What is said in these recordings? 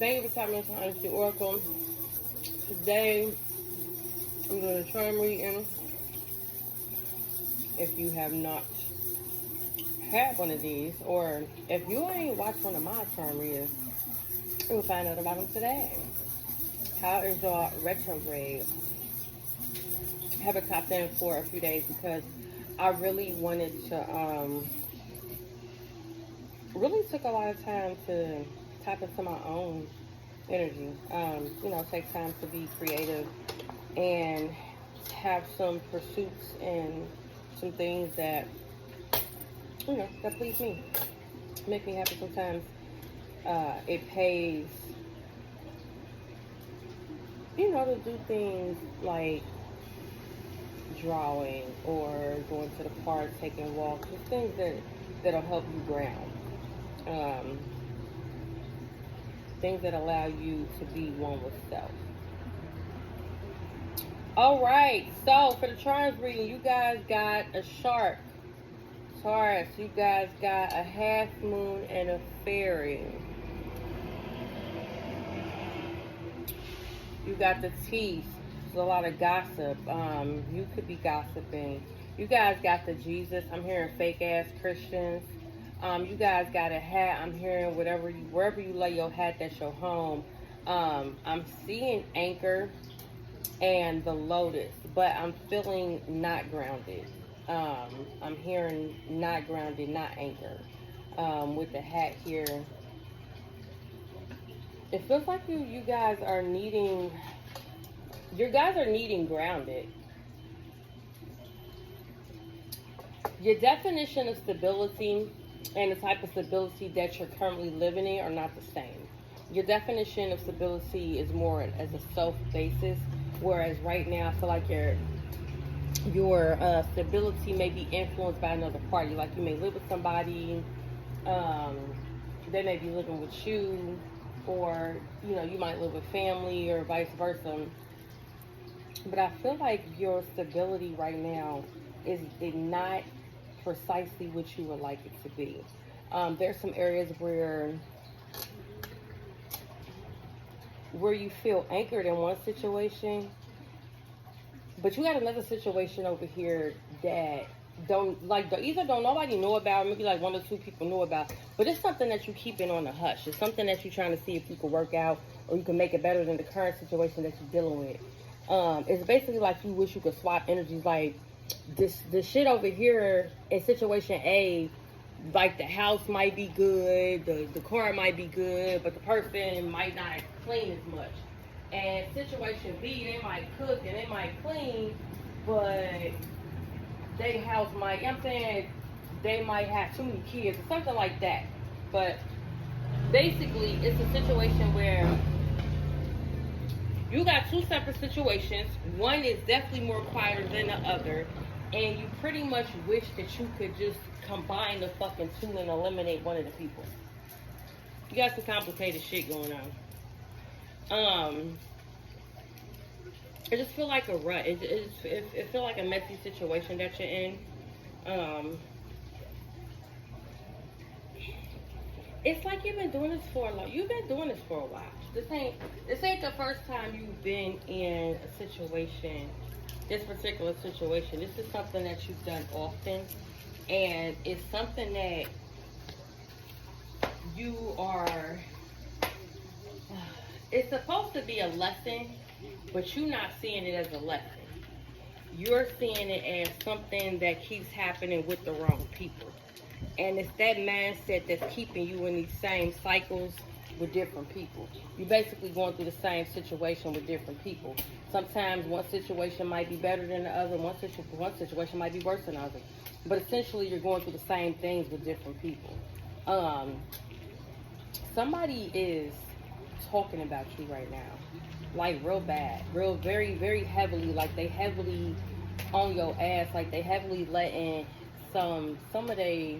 Thank you for coming to Honesty Oracle. Today, I'm doing a charm reading. If you have not had one of these, or if you ain't watched one of my charm readings, you'll find out about them today. How is your retrograde? I haven't tapped in for a few days because I really wanted to, really took a lot of time to tap into my own energy. Take time to be creative and have some pursuits and some things that, that please me. Make me happy sometimes. It pays, to do things like drawing or going to the park, taking walks, just things that'll help you ground. Things that allow you to be one with self. Alright, so for the Taurus reading, you guys got a shark. Taurus, you guys got a half moon and a fairy. You got the teeth. There's a lot of gossip. You could be gossiping. You guys got the Jesus. I'm hearing fake ass Christians. You guys got a hat. I'm hearing wherever you lay your hat, that's your home. I'm seeing anchor and the lotus, but I'm feeling not grounded. I'm hearing not grounded, not anchor. With the hat here, it feels like you guys are needing. You guys are needing grounded. Your definition of stability and the type of stability that you're currently living in are not the same. Your definition of stability is more as a self basis, whereas right now I feel like your stability may be influenced by another party. Like you may live with somebody, they may be living with you, or you might live with family or vice versa. But I feel like your stability right now is not precisely what you would like it to be. There's some areas where you feel anchored in one situation, but you got another situation over here that either don't nobody know about, maybe like one or two people know about, but it's something that you keeping on the hush. It's something that you're trying to see if you can work out or you can make it better than the current situation that you're dealing with. It's basically like you wish you could swap energies. Like this shit over here in situation A, like the house might be good, the car might be good, but the person might not clean as much. And situation B, they might cook and they might clean, but their house might, they might have too many kids or something like that. But basically, it's a situation where you got two separate situations. One is definitely more quieter than the other, and you pretty much wish that you could just combine the fucking two and eliminate one of the people. You got some complicated shit going on. I just feel like a rut. It feel like a messy situation that you're in. It's like you've been doing this for a while. This ain't the first time you've been in a situation, this particular situation. This is something that you've done often, and it's something that you are, it's supposed to be a lesson, but you're not seeing it as a lesson. You're seeing it as something that keeps happening with the wrong people. And it's that mindset that's keeping you in these same cycles with different people. You're basically going through the same situation with different people. Sometimes one situation might be better than the other. One situation might be worse than the other. But essentially, you're going through the same things with different people. Somebody is talking about you right now. Like real bad. Real, very, very heavily. Like they heavily on your ass. Like they heavily letting some of they,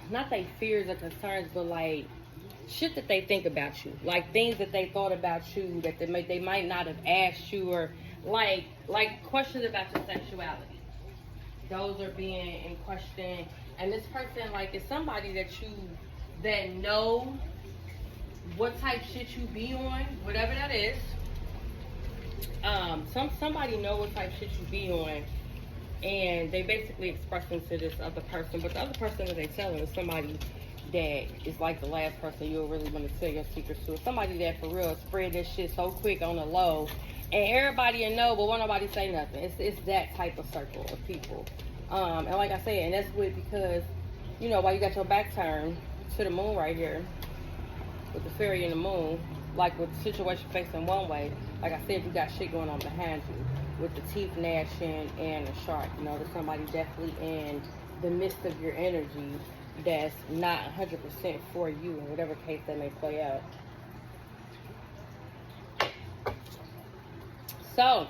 not they fears or concerns, but like shit that they think about you, like things that they thought about you that they might not have asked you, or like questions about your sexuality. Those are being in question, and this person like is somebody that know what type shit you be on, whatever that is. Somebody know what type shit you be on, and they basically expressing to this other person, but the other person that they telling is somebody that is like the last person you'll really want to tell your secrets to. Somebody that for real spread this shit so quick on the low, and everybody will know, but won't nobody say nothing. It's that type of circle of people. And like I said, and that's weird because, you know, while you got your back turned to the moon right here, with the fairy and the moon, like with the situation facing one way, like I said, you got shit going on behind you with the teeth gnashing and the shark. You know, there's somebody definitely in the midst of your energy that's not 100% for you in whatever case that may play out. So,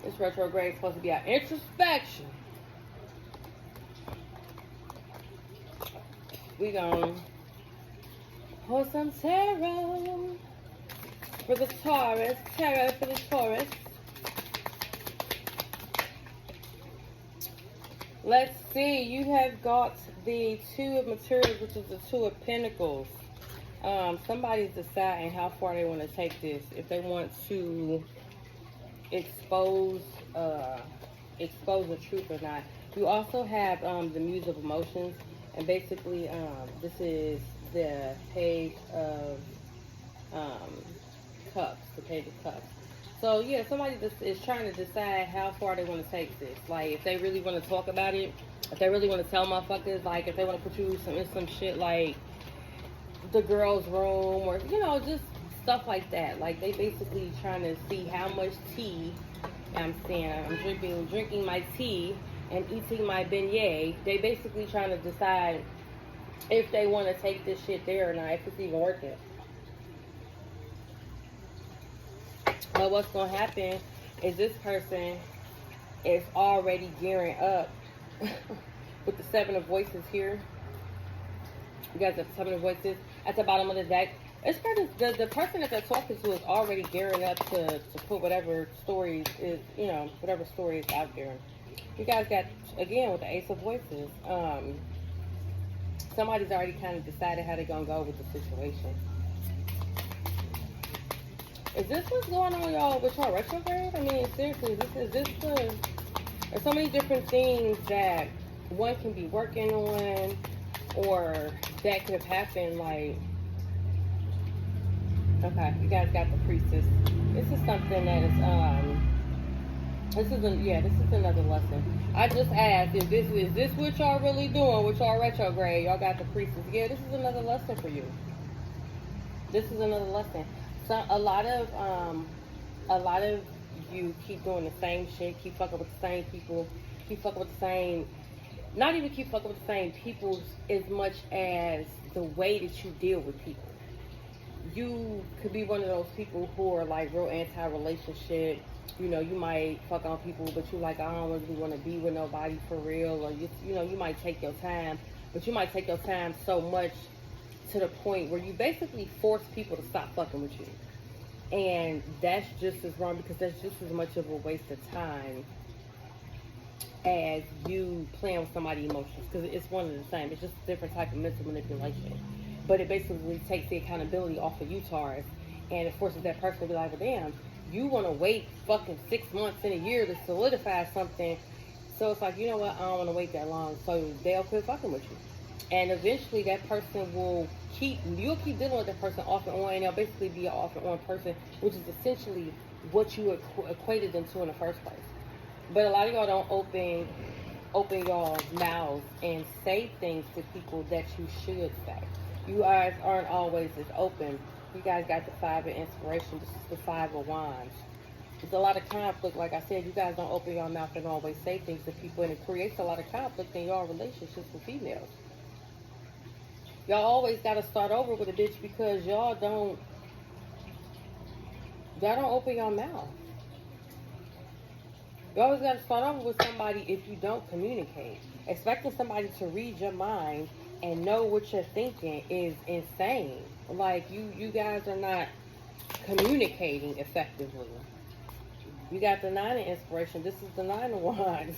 this retrograde is supposed to be our introspection. We gonna pull some tarot for the Taurus. Tarot for the Taurus. Let's see. You have got the Two of Materials, which is the Two of Pentacles. Somebody's deciding how far they want to take this. If they want to expose the truth or not. You also have the Muse of Emotions, and basically this is the Page of Cups, the Page of Cups. So yeah, somebody just is trying to decide how far they want to take this. Like if they really want to talk about it, if they really want to tell motherfuckers, like if they want to put you in some shit like the girls' room, or you know, just stuff like that. Like they basically trying to see how much tea I'm saying. I'm drinking my tea and eating my beignet. They basically trying to decide if they want to take this shit there or not, if it's even working. But what's going to happen is this person is already gearing up with the Seven of Voices here. You guys have the Seven of Voices at the bottom of the deck. It's the person that they're talking to is already gearing up to put whatever stories is, you know, whatever story is out there. You guys got, again, with the Ace of Voices, somebody's already kind of decided how they're going to go with the situation. Is this what's going on, y'all, with y'all retrograde? I mean, seriously, there's so many different things that one can be working on, or that could have happened, like, okay, you guys got the Priestess. This is something that is, this is another lesson. I just asked, is this what y'all really doing with y'all retrograde? Y'all got the Priestess. Yeah, this is another lesson for you. This is another lesson. So a lot of you keep doing the same shit, keep fucking with the same people, keep fucking with the same, not even keep fucking with the same people as much as the way that you deal with people. You could be one of those people who are like real anti-relationship. You know, you might fuck on people, but you like, I don't really want to be with nobody for real. Or you know, you might take your time, but you might take your time so much to the point where you basically force people to stop fucking with you. And that's just as wrong, because that's just as much of a waste of time as you playing with somebody's emotions, because it's one and the same. It's just a different type of mental manipulation. But it basically takes the accountability off of you, Taurus, and it forces that person to be like, well, damn, you want to wait fucking 6 months in a year to solidify something. So it's like, you know what, I don't want to wait that long. So they'll quit fucking with you. And eventually that person you'll keep dealing with that person off and on, and they'll basically be an off and on person, which is essentially what you equated them to in the first place. But a lot of y'all don't open y'all's mouths and say things to people that you should say. You guys aren't always as open. You guys got the Five of Inspiration. This is the Five of Wands. There's a lot of conflict. Like I said, you guys don't open your mouth and always say things to people, and it creates a lot of conflict in your relationships with females. Y'all always got to start over with a bitch because y'all don't open your mouth. You always got to start over with somebody if you don't communicate. Expecting somebody to read your mind and know what you're thinking is insane. Like, you guys are not communicating effectively. You got the Nine of Inspiration. This is the Nine of Wands.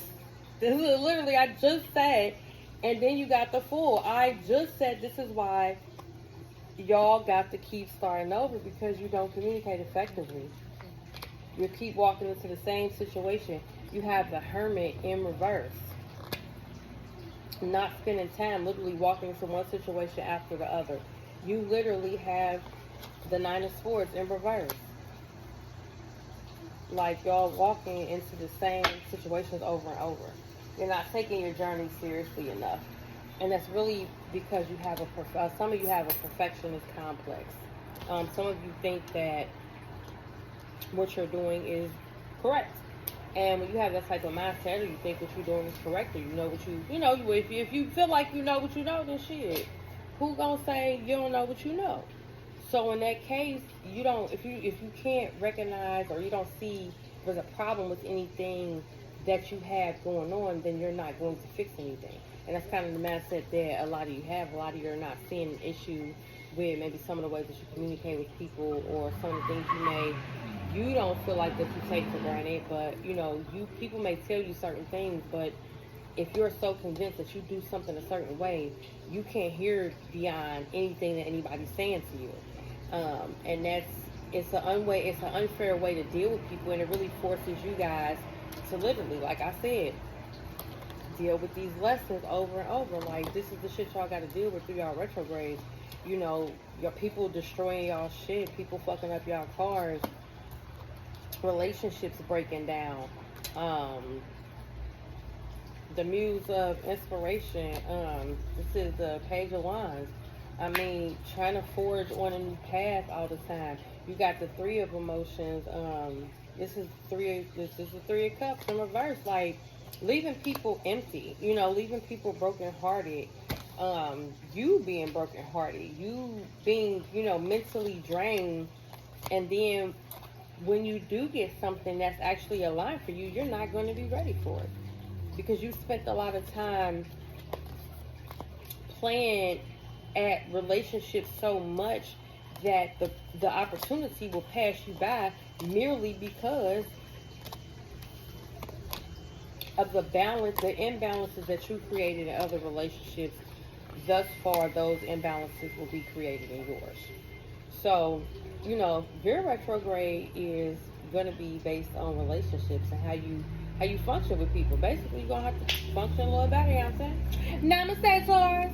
This is literally, I just said, and then you got the Fool. I just said this is why y'all got to keep starting over because you don't communicate effectively. You keep walking into the same situation. You have the Hermit in reverse. Not spending time, literally walking into one situation after the other. You literally have the Nine of Swords in reverse. Like y'all walking into the same situations over and over. You're not taking your journey seriously enough. And that's really because you have some of you have a perfectionist complex. Some of you think that what you're doing is correct. And when you have that type of mindset, or you think what you're doing is correct, or you know what if you feel like you know what you know, then shit, who gonna say you don't know what you know? So in that case, you don't. If you can't recognize or you don't see there's a problem with anything that you have going on, then you're not going to fix anything. And that's kind of the mindset that a lot of you have. A lot of you are not seeing an issue with maybe some of the ways that you communicate with people, or some of the things you don't feel like that you take for granted. But people may tell you certain things, but if you're so convinced that you do something a certain way, you can't hear beyond anything that anybody's saying to you. And it's an unfair way to deal with people, and it really forces you guys to literally, like I said, deal with these lessons over and over. Like, this is the shit y'all got to deal with through y'all retrogrades. Your people destroying y'all shit, people fucking up y'all cars, relationships breaking down. The Muse of Inspiration. This is the Page of Wands. I mean, trying to forge on a new path all the time. You got the Three of Emotions. This is the Three of Cups in reverse. Like, leaving people empty. Leaving people brokenhearted. You being brokenhearted. You being, mentally drained. And then when you do get something that's actually aligned for you, you're not going to be ready for it. Because you spent a lot of time playing at relationships so much that the opportunity will pass you by merely because of the imbalances that you created in other relationships. Thus far, those imbalances will be created in yours. So, your retrograde is going to be based on relationships and how you function with people. Basically, you're going to have to function a little better, you know what I'm saying? Namaste, Taurus.